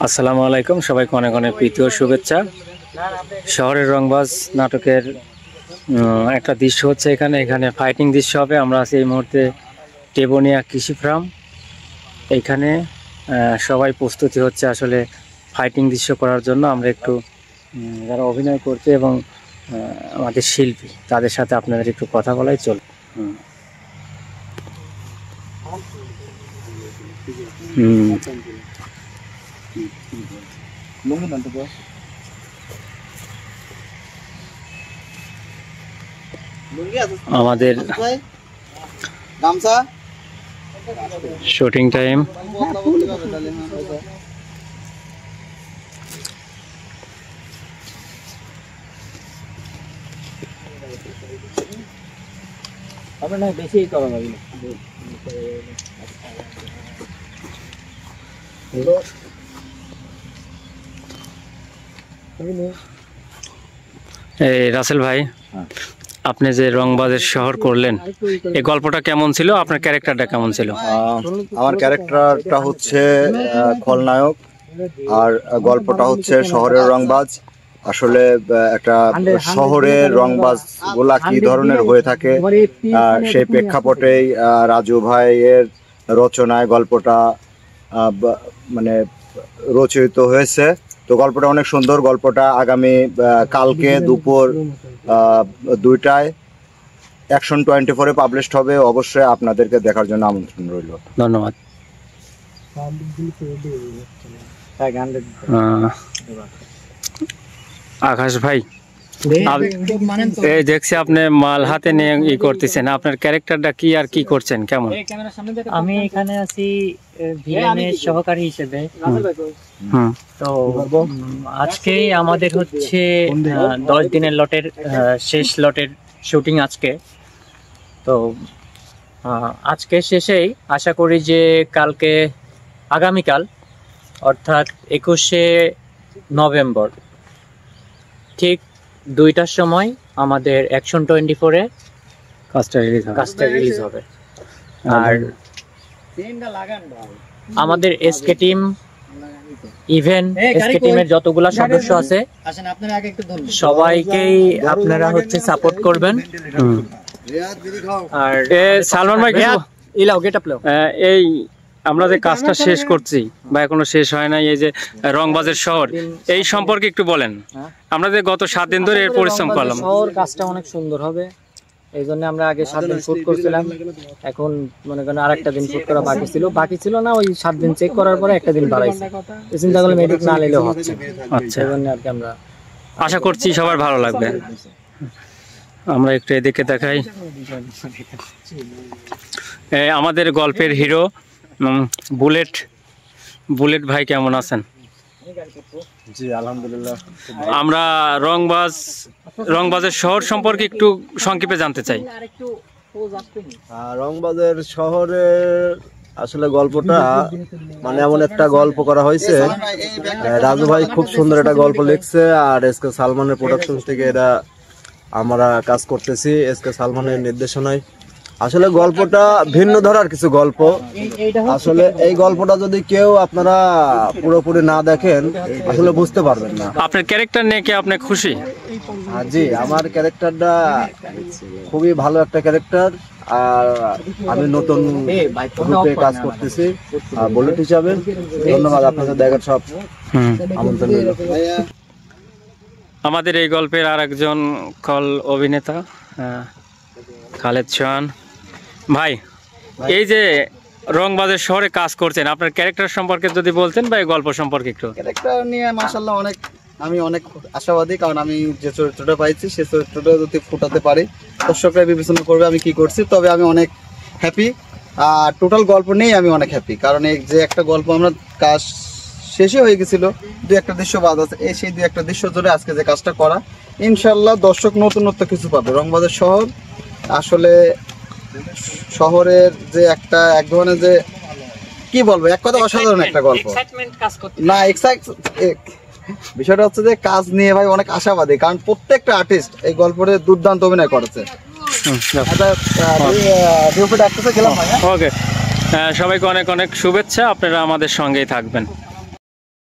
আসসালামু আলাইকুম, সবাইকে অনেক অনেক প্রীতি ও শুভেচ্ছা। শহরের রংবাজ নাটকের একটা দৃশ্য হচ্ছে এখানে ফাইটিং দৃশ্য হবে। আমরা আছি এই মুহূর্তে টেবনিয়া কৃষি ফার্ম। এইখানে সবাই প্রস্তুতি হচ্ছে আসলে ফাইটিং দৃশ্য করার জন্য। আমরা একটু যারা অভিনয় করছে এবং আমাদের শিল্পী তাদের সাথে আপনাদের একটু কথা বলাই চল। আমাদের শুটিং টাইম। বেশি করা লাগবে। রাসেল ভাই, আপনি যে রংবাজের শহর করলেন, এই গল্পটা কেমন ছিল? আপনার ক্যারেক্টারটা কেমন ছিল? আমার ক্যারেক্টারটা হচ্ছে খলনায়ক, আর গল্পটা হচ্ছে শহরের রংবাজ। আসলে একটা শহরের রংবাজ গুলা কি ধরনের হয়ে থাকে সেই প্রেক্ষাপটেই রাজু ভাইয়ের রচনায় গল্পটা মানে রচিত হয়েছে। তো গল্পটা অনেক সুন্দর। গল্পটা আগামী কালকে দুপুর 2টায় অ্যাকশন 24-এ পাবলিশড হবে। অবশ্যই আপনাদেরকে দেখার জন্য আমন্ত্রণ রইল। ধন্যবাদ। আকাশ ভাই, এই দেখছি আপনি মাল হাতে নিয়ে ই করতেছেন, আপনার ক্যারেক্টারটা কি আর কি করছেন, কেমন? আমি এখানে আছি ভিলেনের সহকারী হিসেবে। তো আজকেই আমাদের হচ্ছে 10 দিনের লটের শেষ লটের শুটিং আজকে। তো আজকে শেষেই আশা করি যে কালকে আগামীকাল অর্থাৎ 21শে নভেম্বর ঠিক 2টার সময় আমাদের অ্যাকশন 24-এ কাজটা রিলিজ হবে। আর আমাদের এসকে টিম ইভেন্ট এসকে টিমের যতগুলা সদস্য আছে সবাইকেই আপনারা হচ্ছে সাপোর্ট করবেন। আর সালমান ভাই, এই আমরা যে কাজটা শেষ করছি বা এখনো শেষ হয় নাই, এই যে রংবাজের শহর, এই সম্পর্কে একটু বলেন। আমরা যে গত 7 দিন ধরে এর পরিশ্রম করলাম, শহর কাজটা অনেক সুন্দর হবে। এই জন্য আমরা আগে 7 দিন শুট করছিলাম, এখন মনে করেন আরেকটা দিন শুট করা বাকি ছিল না। ওই 7 দিন চেক করার পরে একটা দিন বাড়াইছি। চিন্তা করলে মেডিক না নিলেও হচ্ছে। আচ্ছা, এই জন্য আর কি আমরা আশা করছি সবার ভালো লাগবে। আমরা একটু এদিকে দেখাই। আমাদের গল্পের হিরো বুলেট ভাই, কেমন আছেন? জি আলহামদুলিল্লাহ। আমরা রংবাজের শহর সম্পর্কে একটু সংক্ষেপে জানতে চাই। রংবাজের শহরের আসলে গল্পটা মানে এমন একটা গল্প করা হয়েছে, রাজু ভাই খুব সুন্দর একটা গল্প লিখছে। আর এসকে সালমানের প্রোডাকশন থেকে এটা আমরা কাজ করতেছি, এসকে সালমানের নির্দেশনায়। আসলে গল্পটা ভিন্ন ধরার কিছু গল্প। আসলে এই গল্পটা যদি কেউ আপনারা পুরোপুরি না দেখেন আসলে বুঝতে পারবেন না। আপনার ক্যারেক্টার নিয়ে কি আপনি খুশি? জি, আমার ক্যারেক্টারটা খুবই ভালো একটা ক্যারেক্টার। আর আমি নতুন গ্রুপে কাজ করতেছি বুলেট হিসাবে। ধন্যবাদ আপনাদের দেখার সব আমন্ত্রণ। আমাদের এই গল্পের আর একজন খল অভিনেতা খালেদ সোহান ভাই, এই যে রংবাজের শহরে কাজ করছেন, আপনার ক্যারেক্টার সম্পর্কে যদি বলতেন বা এই গল্প সম্পর্কে একটু। ক্যারেক্টার নিয়ে মাশাআল্লাহ আমি অনেক আশাবাদী, কারণ আমি যে চরিত্রটা পাইছি সেই চরিত্রটা যদি ফুটাতে পারি দর্শকরা বিবেচনা করবে আমি কি করছি। তবে আমি অনেক হ্যাপি। আর টোটাল গল্প নেই আমি অনেক হ্যাপি, কারণ এই যে একটা গল্প আমরা কাজ শেষে হয়ে গেছিল, 2-1টা দৃশ্য বাদ আছে। সেই 2-1টা দৃশ্য ধরে আজকে যে কাজটা করা, ইনশাল্লাহ দর্শক নতুনত্ব কিছু পাবে। রংবাজের শহর আসলে শহরের যে এক ধরনের যে কি বলবো, এক কথা অসাধারণ একটা গল্প। না বিষয়টা হচ্ছে যে কাজ নিয়ে ভাই অনেক আশাবাদী, কারণ প্রত্যেকটা আর্টিস্ট এই গল্পে দুর্দান্ত অভিনয় করেছে। ওকে, সবাইকে অনেক অনেক শুভেচ্ছা। আপনারা আমাদের সঙ্গেই থাকবেন।